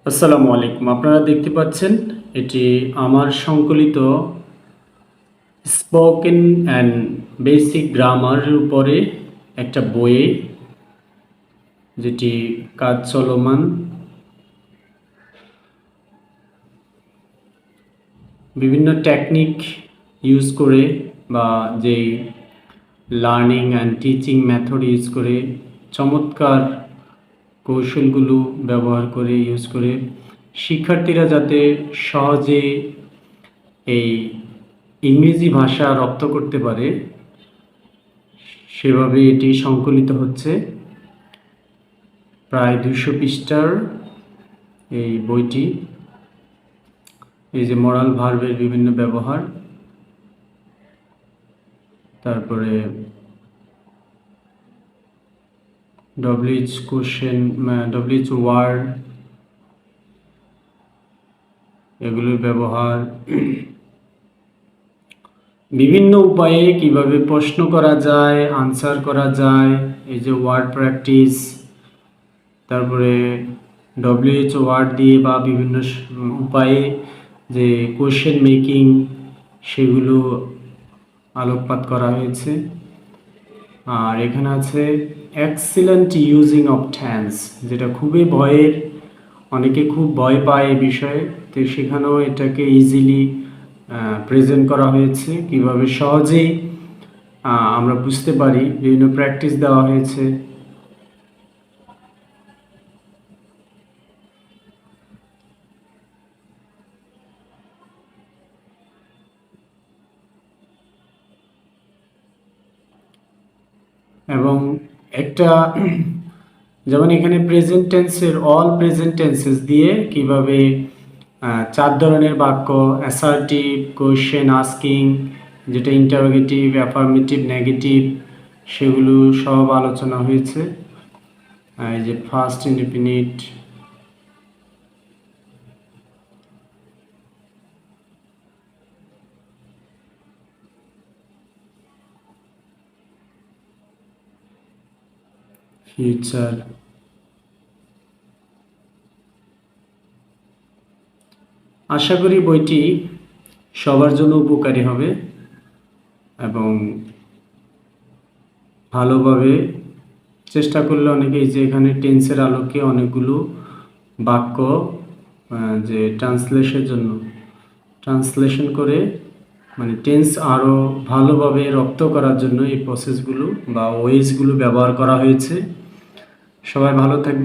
আসসালামু আলাইকুম। আপনারা দেখতে পাচ্ছেন এটি আমার সংকলিত স্পোকেন অ্যান্ড বেসিক গ্রামারের উপরে একটা বইয়ে যেটি কাজ চলমান। বিভিন্ন টেকনিক ইউজ করে বা যেই learning and teaching method use করে চমৎকার কৌশলগুলো ব্যবহার করে ইউজ করে শিক্ষার্থীরা যাতে সহজে এই ইংরেজি ভাষা রপ্ত করতে পারে সেভাবে এটি সংকলিত হচ্ছে। প্রায় 200 পৃষ্ঠার এই বইটি। এই যে মোরাল ভার্বের বিভিন্ন ব্যবহার, তারপরে ডব্লিউএইচ কোশ্চেন, ডব্লিউএইচ ওয়ার্ড, এগুলোর ব্যবহার, বিভিন্ন উপায়ে কিভাবে প্রশ্ন করা যায়, আনসার করা যায়, এই যে ওয়ার্ড প্র্যাকটিস, তারপরে ডব্লিউএইচ ওয়ার্ড দিয়ে বা বিভিন্ন উপায়ে যে কোশ্চেন মেকিং সেগুলো আলোকপাত করা হয়েছে। আর এখানে আছে এক্সিলেন্ট ইউজিং অফ টেন্স, যেটা খুবই ভয়ের, অনেকে খুব ভয় পায় এই বিষয়ে, তো সেখানেও এটাকে ইজিলি প্রেজেন্ট করা হয়েছে, কিভাবে সহজেই আমরা বুঝতে পারি, বিভিন্ন প্র্যাকটিস দেওয়া হয়েছে। এবং একটা যেমন এখানে প্রেজেন্ট টেন্সের অল প্রেজেন্ট টেন্সেস দিয়ে কিভাবে 4 ধরনের বাক্য, অ্যাসার্টিভ, কোশ্চেন আস্কিং, যেটা ইন্টারোগেটিভ, অ্যাফার্মেটিভ, নেগেটিভ, সেগুলো সব আলোচনা হয়েছে। এই যে ফার্স্ট ইনডিফিনিট, ফিউচার। আশা করি বইটি সবার জন্য উপকারী হবে এবং ভালোভাবে চেষ্টা করলে অনেকেই যে এখানে টেন্সের আলোকে অনেকগুলো বাক্য যে ট্রান্সলেশন করে মানে টেন্স আরও ভালোভাবে রপ্ত করার জন্য এই প্রসেসগুলো বা ওয়েজগুলো ব্যবহার করা হয়েছে। সবাই ভালো থাকবে।